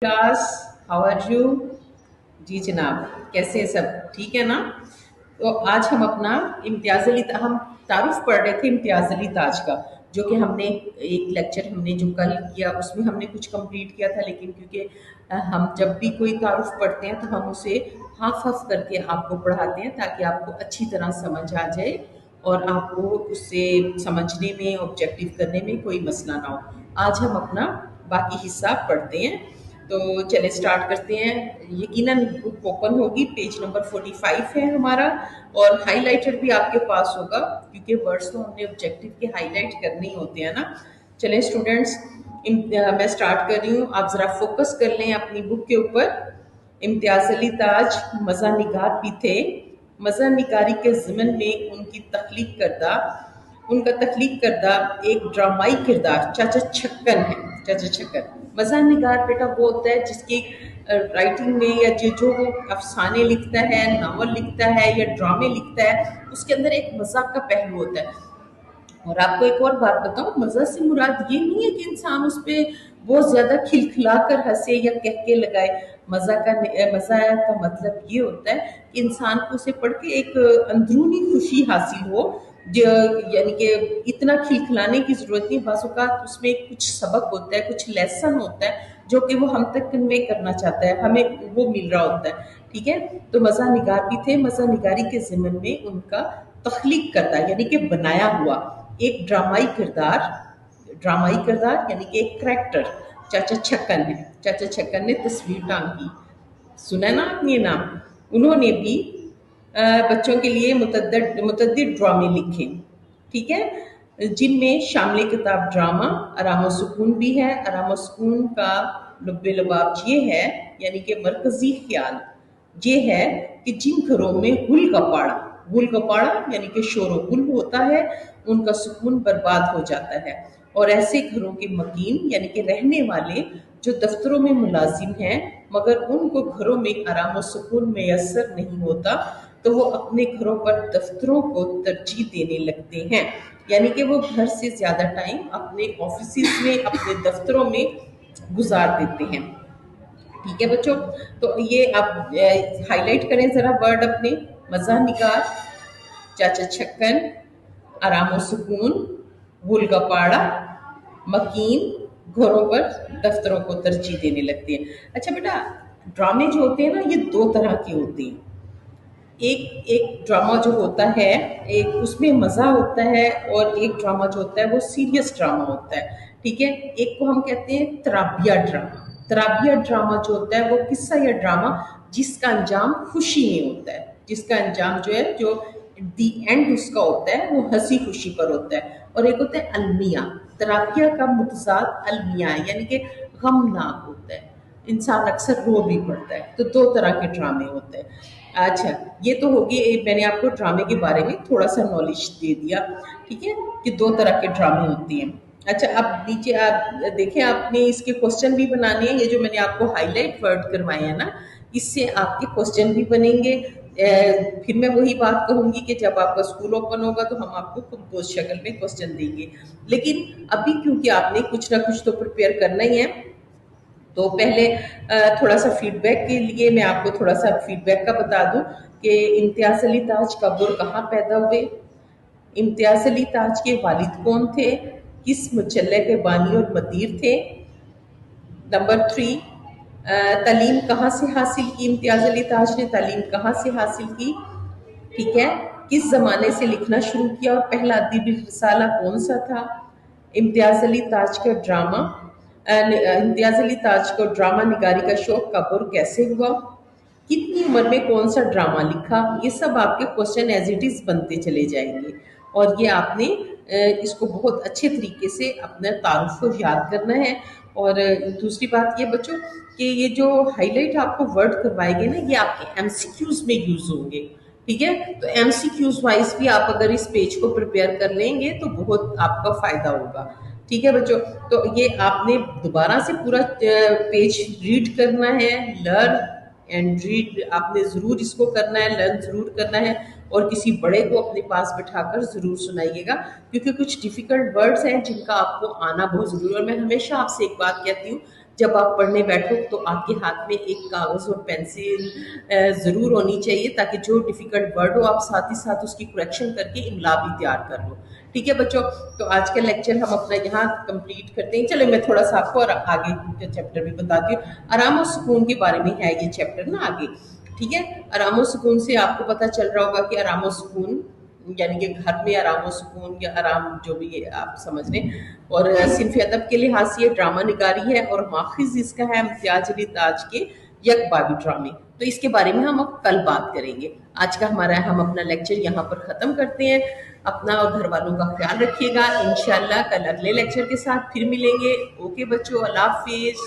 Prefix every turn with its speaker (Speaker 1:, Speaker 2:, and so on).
Speaker 1: Class how are you. जी जनाब, कैसे हैं सब? ठीक है ना? तो आज हम अपना हम तारुफ पढ़ रहे थे इम्तियाज़ अली ताज का, जो कि हमने एक लेक्चर हमने जो कल किया उसमें हमने कुछ कंप्लीट किया था, लेकिन क्योंकि हम जब भी कोई तारुफ पढ़ते हैं तो हम उसे हाफ हाफ करके आपको पढ़ाते हैं ताकि आपको अच्छी तरह समझ आ जाए और आपको उससे समझने में ऑब्जेक्टिव करने में कोई मसला ना हो। आज हम अपना बाकी हिस्सा पढ़ते हैं, तो चले स्टार्ट करते हैं। यकीनन बुक ओपन होगी, पेज नंबर 45 है हमारा, और हाइलाइटर भी आपके पास होगा क्योंकि वर्ड्स तो हमने ऑब्जेक्टिव के हाईलाइट करने ही होते हैं ना। चलें स्टूडेंट्स, मैं स्टार्ट कर रही हूँ, आप ज़रा फोकस कर लें अपनी बुक के ऊपर। इम्तियाज़ अली ताज मज़ा निगार भी थे। मज़ा निगारी के ज़िमन में उनका तख्लीक करदा एक ड्रामाई किरदार चाचा छक्कन है। चाचा छक्कन मज़ा निगार बेटा वो होता है जिसकी राइटिंग में या जो वो अफसाने लिखता है, नावल लिखता है या ड्रामे लिखता है, उसके अंदर एक मजाक का पहलू होता है। और आपको एक और बात बताऊं, मज़ा से मुराद ये नहीं है कि इंसान उस पर बहुत ज़्यादा खिलखिला कर हंसे या कह के लगाए। मज़ा का मतलब ये होता है कि इंसान को उसे पढ़ के एक अंदरूनी खुशी हासिल हो, जो यानी कि इतना खिलखिलाने की ज़रूरत नहीं, बाज़ औक़ात उसमें कुछ सबक होता है, कुछ लेसन होता है जो कि वो हम तक कन्वे करना चाहता है, हमें वो मिल रहा होता है। ठीक है, तो मज़ा निगार भी थे। मज़ा निगारी के ज़िमन में उनका तख्लीक करता यानी कि बनाया हुआ एक ड्रामाई किरदार यानी कि एक करैक्टर चाचा छक्कन है। चाचा छक्कन ने तस्वीर टांगी, सुना ना आपने ये नाम? उन्होंने भी बच्चों के लिए मुतद्दिद ड्रामे लिखे, ठीक है, जिनमें शामिल किताब ड्रामा आराम सुकून भी है। आराम सुकून का लुब्बे लबाब ये है, यानी कि मरकजी ख्याल ये है कि जिन घरों में गुल कपाड़ा यानी कि शोर गुल होता है, उनका सुकून बर्बाद हो जाता है। और ऐसे घरों के मकीन यानी कि रहने वाले जो दफ्तरों में मुलाजिम हैं मगर उनको घरों में आराम और सुकून मैसर नहीं होता, तो वो अपने घरों पर दफ्तरों को तरजीह देने लगते हैं, यानी कि वो घर से ज़्यादा टाइम अपने ऑफिस में, अपने दफ्तरों में गुजार देते हैं। ठीक है बच्चों, तो ये आप हाईलाइट करें ज़रा वर्ड अपने। मज़ा निगार, चाचा छक्कन, आराम और सुकून, गुलगपाड़ा, मकीन, घरों पर दफ्तरों को तरजीह देने लगते हैं। अच्छा बेटा, ड्रामे जो होते हैं ना ये दो तरह के होते हैं। एक ड्रामा जो होता है, एक उसमें मज़ा होता है, और एक ड्रामा जो होता है वो सीरियस ड्रामा होता है। ठीक है, एक को हम कहते हैं तराबिया ड्रामा। तराबिया ड्रामा जो होता है वो किस्सा या ड्रामा जिसका अंजाम खुशी में होता है, जिसका अंजाम जो है, जो दी एंड उसका होता है वो हंसी खुशी पर होता है। और एक होता है अलमिया। तराबिया का मुतजाद अलमिया है, यानी कि गमनाक होता है, इंसान अक्सर रो भी पड़ता है। तो दो तरह के ड्रामे होते हैं। अच्छा, ये तो होगी, मैंने आपको ड्रामे के बारे में थोड़ा सा नॉलेज दे दिया, ठीक है, कि दो तरह के ड्रामे होते हैं। अच्छा, अब नीचे आप देखें, आपने इसके क्वेश्चन भी बनाने हैं। ये जो मैंने आपको हाईलाइट वर्ड करवाए हैं ना, इससे आपके क्वेश्चन भी बनेंगे। फिर मैं वही बात कहूँगी कि जब आपका स्कूल ओपन होगा तो हम आपको कंपोज शक्ल में क्वेश्चन देंगे, लेकिन अभी क्योंकि आपने कुछ ना कुछ तो प्रिपेयर करना ही है, तो पहले थोड़ा सा फीडबैक के लिए मैं आपको थोड़ा सा फीडबैक का बता दूं कि इम्तियाज़ अली ताज कब और कहाँ पैदा हुए, इम्तियाज़ अली ताज के वालिद कौन थे, किस मुचल्ले के बानी और मदीर थे। नंबर 3, तालीम कहाँ से हासिल की, इम्तियाज़ अली ताज ने तालीम कहाँ से हासिल की। ठीक है, किस ज़माने से लिखना शुरू किया और पहला अदबी रिसाला कौन सा था। इम्तियाज़ अली ताज को ड्रामा निगारी का शौक कब और कैसे हुआ, कितनी उम्र में कौन सा ड्रामा लिखा। ये सब आपके क्वेश्चन एज इट इज़ बनते चले जाएंगे, और ये आपने इसको बहुत अच्छे तरीके से अपने तारुफ को याद करना है। और दूसरी बात ये बच्चों कि ये जो हाईलाइट आपको वर्ड करवाए गए ना, ये आपके एमसीक्यूज में यूज होंगे। ठीक है, तो एमसीक्यूज वाइज भी आप अगर इस पेज को प्रिपेयर कर लेंगे तो बहुत आपका फायदा होगा। ठीक है बच्चों, तो ये आपने दोबारा से पूरा पेज रीड करना है, लर्न एंड रीड आपने ज़रूर इसको करना है, लर्न ज़रूर करना है, और किसी बड़े को अपने पास बिठाकर ज़रूर सुनाइएगा, क्योंकि कुछ डिफ़िकल्ट वर्ड्स हैं जिनका आपको आना बहुत ज़रूरी है। और मैं हमेशा आपसे एक बात कहती हूँ جب آپ پڑھنے بیٹھو تو آپ کے ہاتھ میں ایک کاغذ اور پینسل ضرور ہونی چاہیے، تاکہ جو ڈیفیکلٹ ورڈ ہو آپ ساتھ ہی ساتھ اس کی کریکشن کر کے املا بھی تیار کر لو. ٹھیک ہے بچوں، تو آج کا لیکچر ہم اپنا یہاں کمپلیٹ کرتے ہیں. چلے میں تھوڑا سا آپ کو اور آگے کا چیپٹر بھی بتاتی ہوں. آرام و سکون کے بارے میں ہے یہ چیپٹر نا آگے. ٹھیک ہے، آرام و سکون سے آپ کو پتہ چل رہا ہوگا کہ آرام و سکون یعنی کہ گھر میں آرام و سکون یا آرام جو بھی آپ سمجھ لیں. اور صنف ادب کے لحاظ سے یہ ڈرامہ نگاری ہے اور ماخذ اس کا ہے امتیاز علی تاج کے یک بابی ڈرامے. تو اس کے بارے میں ہم اب کل بات کریں گے. آج کا ہم اپنا لیکچر یہاں پر ختم کرتے ہیں. اپنا اور گھر والوں کا خیال رکھیے گا. انشاءاللہ کل اگلے لیکچر کے ساتھ پھر ملیں گے. اوکے بچوں، اللہ حافظ.